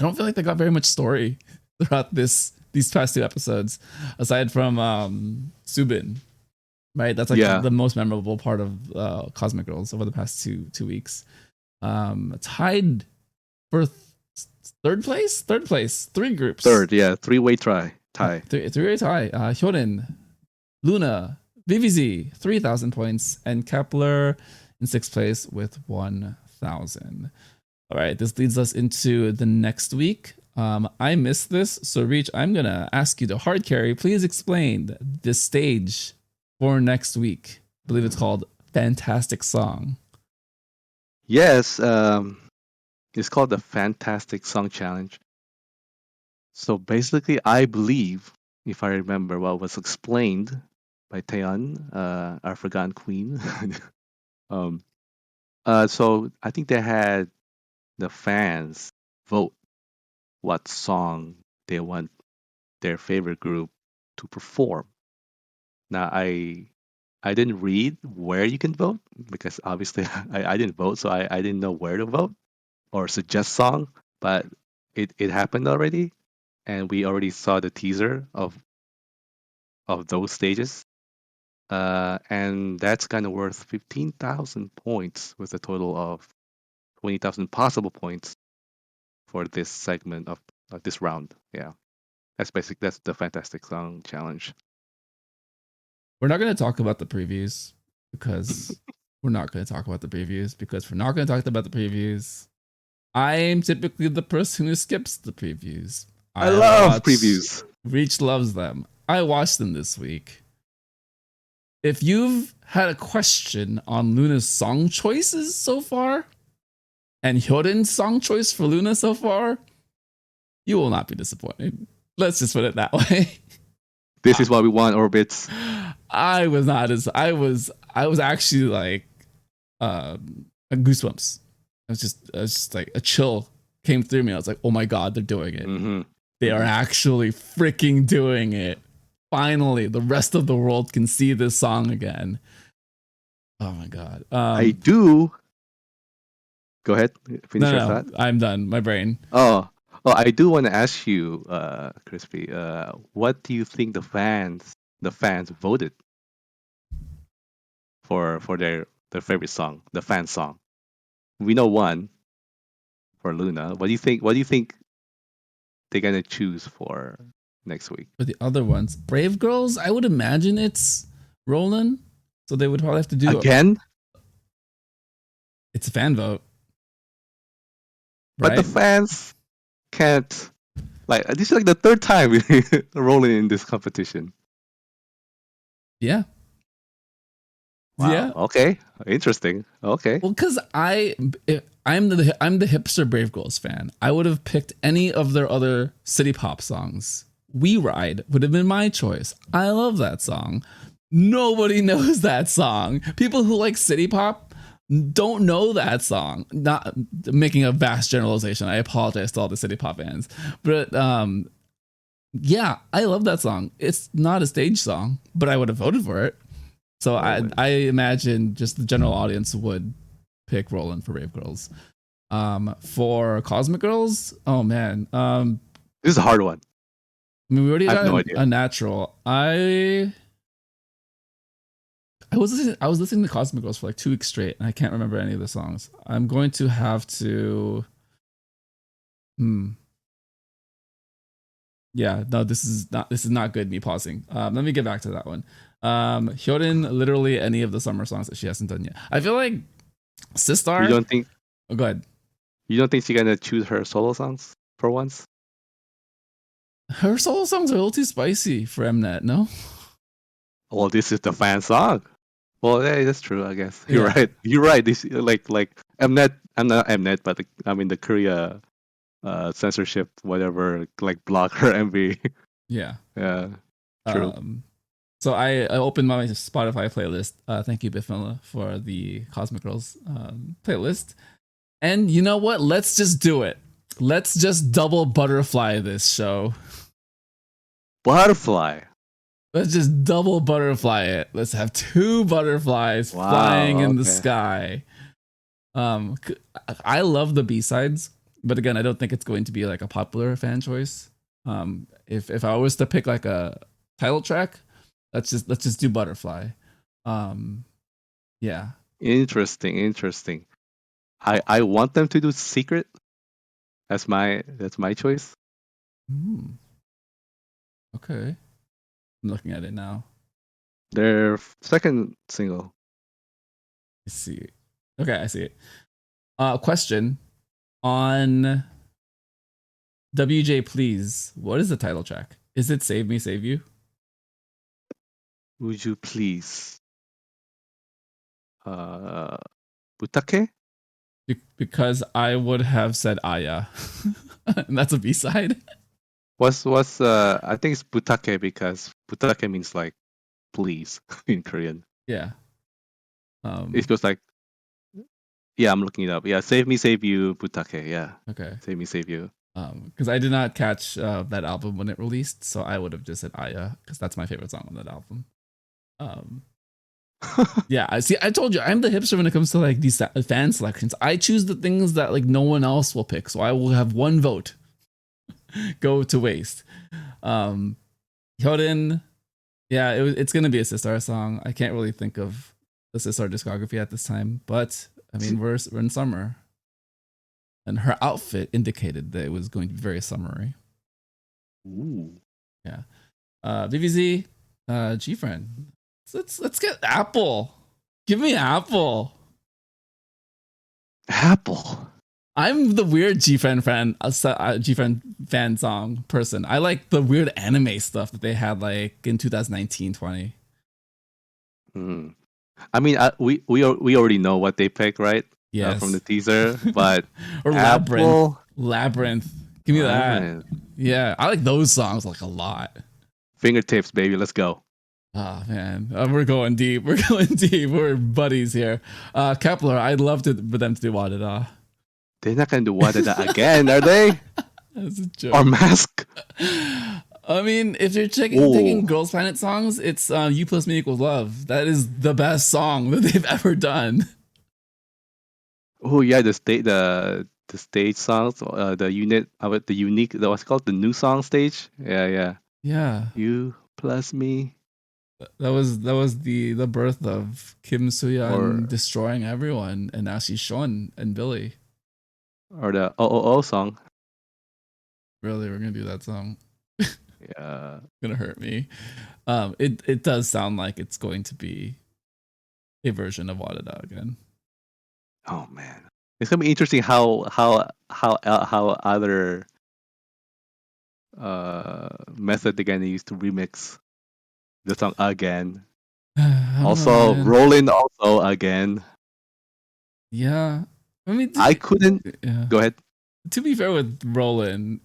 I don't feel like they got very much story throughout these past 2 episodes, aside from Subin. Right? That's like the most memorable part of Cosmic Girls over the past two weeks. Tied for third place, 3 groups. 3rd, 3-way tie. 3-way tie. Hyodin, Luna, VVZ, 3,000 points, and Kepler in 6th place with 1,000. All right, this leads us into the next week. I missed this, so Reach, I'm gonna ask you to hard carry. Please explain the stage for next week. I believe it's called Fantastic Song. Yes, it's called the Fantastic Song Challenge. So basically, I believe, if I remember what was explained by Taeyeon, our forgotten queen. So I think they had the fans vote what song they want their favorite group to perform. Now, I didn't read where you can vote because obviously I didn't vote, so I didn't know where to vote or suggest song, but it happened already, and we already saw the teaser of those stages, and that's kind of worth 15,000 points with a total of 20,000 possible points for this segment of this round. Yeah, that's the Fantastic Song Challenge. We're not going to talk about the previews because we're not going to talk about the previews. I'm typically the person who skips the previews. I love previews. Reach loves them. I watched them this week. If you've had a question on Luna's song choices so far, and Hyodin's song choice for Luna so far, you will not be disappointed. Let's just put it that way. This is what we want, Orbits. I was actually like goosebumps. It was just like a chill came through me. I was like, oh my God, they're doing it. Mm-hmm. They are actually freaking doing it. Finally, the rest of the world can see this song again. Oh my God. I do. Go ahead. Finish your thought. I'm done. My brain. Oh, I do want to ask you, Crispy. What do you think the fans voted for their favorite song, the fan song? We know one for Luna. What do you think they're gonna choose for next week? For the other ones, Brave Girls, I would imagine it's Roland. So they would probably have to do again. It's a fan vote, right? But the fans can't. Like, this is like the 3rd time we're rolling in this competition. Yeah. Wow. Yeah. Okay. Interesting. Okay. Well, because I'm the hipster Brave Girls fan. I would have picked any of their other city pop songs. We Ride would have been my choice. I love that song. Nobody knows that song. People who like city pop don't know that song. Not making a vast generalization. I apologize to all the city pop fans. But yeah, I love that song. It's not a stage song, but I would have voted for it. So I imagine just the general audience would pick Roland for Brave Girls. For Cosmic Girls, oh man. This is a hard one. I mean, we already got no idea. a natural. I was listening to Cosmic Girls for like 2 weeks straight, and I can't remember any of the songs. I'm going to have to. Yeah, no, this is not good. Me pausing. Let me get back to that one. Hyorin, literally any of the summer songs that she hasn't done yet. I feel like Sistar. You don't think? Oh, go ahead. You don't think she's gonna choose her solo songs for once? Her solo songs are a little too spicy for Mnet, no? Well, this is the fan song. Well, yeah, that's true. I guess you're right. You're right. This like I'm not Mnet, but I mean the Korea censorship, whatever, like block her MV. Yeah. Yeah. True. So I opened my Spotify playlist. Thank you, Bifmilla, for the Cosmic Girls playlist. And you know what? Let's just do it. Let's just double butterfly this show. Butterfly. Let's just double butterfly it. Let's have 2 butterflies flying in the sky. I love the B-sides, but again, I don't think it's going to be like a popular fan choice. If I was to pick like a title track, let's just do Butterfly. Yeah. Interesting. I want them to do Secret. That's my choice. Okay. I'm looking at it now. Their second single. I see it. Okay, I see it. Question on WJ Please. What is the title track? Is it Save Me, Save You? Would you please? Butake? Because I would have said Aya. And that's a B-side. What's I think it's Butake because Butake means like please in Korean. Yeah. It goes like, yeah, I'm looking it up. Yeah, Save Me, Save You, Butake. Yeah. Okay. Save Me, Save You. Because I did not catch that album when it released, so I would have just said Aya because that's my favorite song on that album. Yeah, I see. I told you I'm the hipster when it comes to like these fan selections. I choose the things that like no one else will pick, so I will have 1 vote go to waste. Hyorin, yeah, it's gonna be a Sistar song. I can't really think of the Sistar discography at this time, but I mean we're in summer, and her outfit indicated that it was going to be very summery. Ooh. Yeah. VVZ, G-Friend. Let's get Apple. Give me Apple. Apple. I'm the weird G-Friend fan song person. I like the weird anime stuff that they had like in 2019-20. I mean, we already know what they picked, right? Yes. From the teaser, but or Apple, Labyrinth. Give me that. Yeah, I like those songs like a lot. Fingertips, baby. Let's go. Oh man, we're going deep. We're buddies here. Kepler, I'd love for them to do Wadada. They're not gonna do Wadada again, are they? That's a joke. Or Mask. I mean, if you're taking Girls Planet songs, it's You Plus Me Equals Love. That is the best song that they've ever done. Oh yeah, the stage songs, the unique, what's it called, the new song stage. Yeah. You Plus Me. That was the birth of Kim Soo-yeon destroying everyone, and now she's Sean and Billy. Or the OOO song. Really, we're gonna do that song? Yeah, it's gonna hurt me. It does sound like it's going to be a version of Wadada again. Oh man, it's gonna be interesting how other method they're gonna use to remix the song again. Also, Rollin' also again. Yeah, I mean, I couldn't. yeah. Go ahead. To be fair with Roland,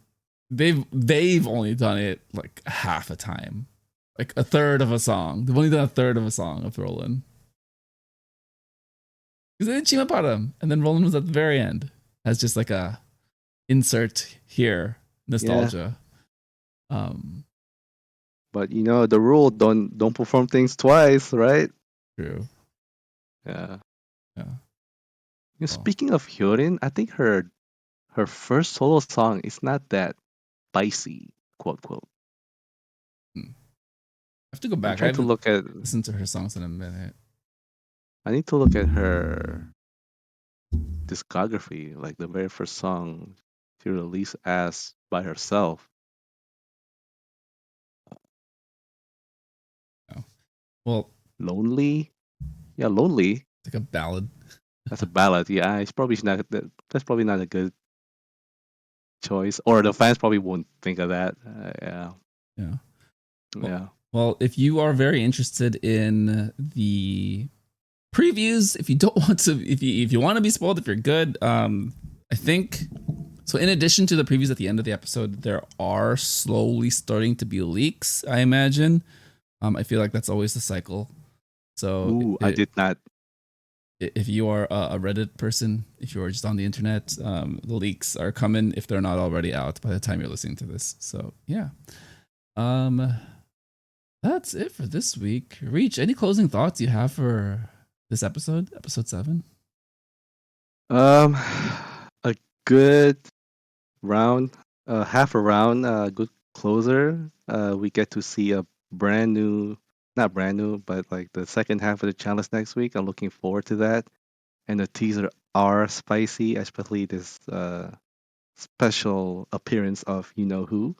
they've only done it like half a time, like a third of a song. They've only done a third of a song of Roland because they did Chima Bottom, and then Roland was at the very end as just like a insert here nostalgia. Yeah. But the rule, don't perform things twice, right? True. Yeah. Yeah. Speaking of Hyorin, I think her first solo song is not that spicy, quote quote. I have to go back. I'm trying to listen to her songs in a minute. I need to look at her discography, like the very first song she released as by herself. Oh. Well, Lonely. Yeah, Lonely. Like a ballad. That's a ballad. Yeah, it's probably not. That's probably not a good choice, or the fans probably won't think of that. Yeah. Well, if you are very interested in the previews, if you don't want to, if you want to be spoiled, if you're good, I think so. In addition to the previews at the end of the episode, there are slowly starting to be leaks. I imagine. I feel like that's always the cycle. So I did not. If you are a Reddit person, if you are just on the internet, the leaks are coming if they're not already out by the time you're listening to this. So yeah, that's it for this week. Reach, any closing thoughts you have for this episode 7? A good round, half a round, good closer. We get to see a brand new, not brand new, but like the second half of the challenge next week. I'm looking forward to that. And the teaser are spicy, especially this special appearance of you know who.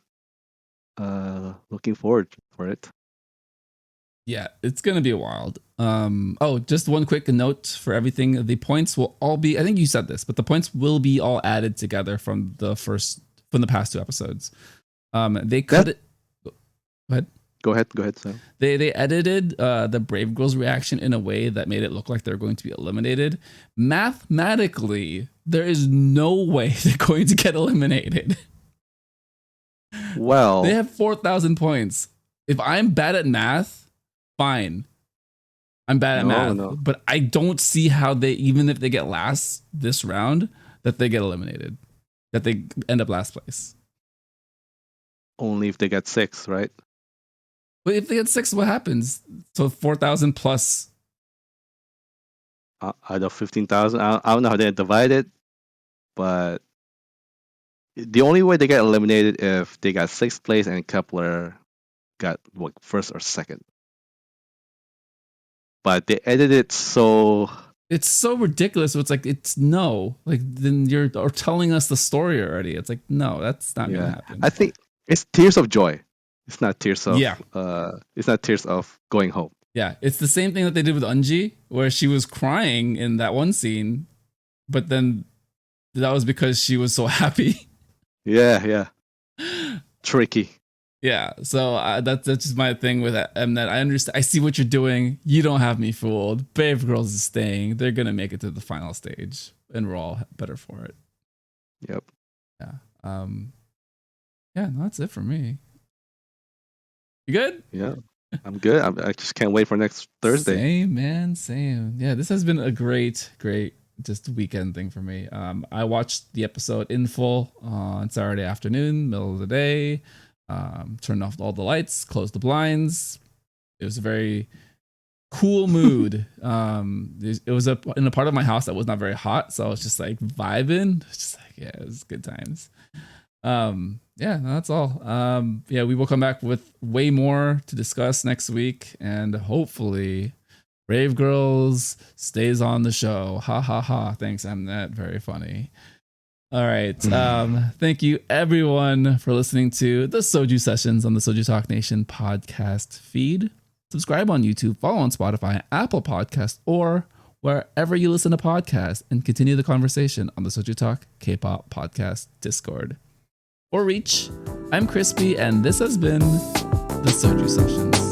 Looking forward for it. Yeah, it's gonna be wild. Just one quick note for everything. The points will all be, I think you said this, but the points will be all added together from the past 2 episodes. They cut it. Go ahead. So they edited the Brave Girls reaction in a way that made it look like they're going to be eliminated. Mathematically, there is no way they're going to get eliminated. Well, they have 4,000 points. If I'm bad at math, fine. I'm bad at math, but I don't see how even if they get last this round, that they get eliminated, that they end up last place. Only if they get 6, right? But if they get 6, what happens? So 4,000 plus. Out of 15,000, I don't know how they divide it, but the only way they get eliminated if they got 6th place and Kepler got first or second. But they edited it so it's so ridiculous. So it's like then you're telling us the story already. It's like no, that's not gonna happen. I think it's tears of joy. It's not tears of it's not tears of going home. Yeah, it's the same thing that they did with Unji, where she was crying in that one scene, but then that was because she was so happy. Yeah. Tricky. Yeah, so that's just my thing with Mnet. I understand. I see what you're doing. You don't have me fooled. Brave Girls is staying. They're gonna make it to the final stage, and we're all better for it. Yep. Yeah. Yeah. No, that's it for me. You good? Yeah, I'm good. I just can't wait for next Thursday. Same, man. Same. Yeah, this has been a great just weekend thing for me. I watched the episode in full on Saturday afternoon, middle of the day. Turned off all the lights, closed the blinds. It was a very cool mood. It was in a part of my house that was not very hot, so I was just like vibing. Just like, yeah, it was good times. Yeah, that's all. Yeah, we will come back with way more to discuss next week, and hopefully Brave Girls stays on the show. Ha ha ha. Thanks, Mnet. Very funny. All right. Thank you everyone for listening to the Soju Sessions on the Soju Talk Nation podcast feed. Subscribe on YouTube, follow on Spotify, Apple Podcasts, or wherever you listen to podcasts, and continue the conversation on the Soju Talk K-pop podcast Discord. For Reach, I'm Crispy, and this has been the Soju Sessions.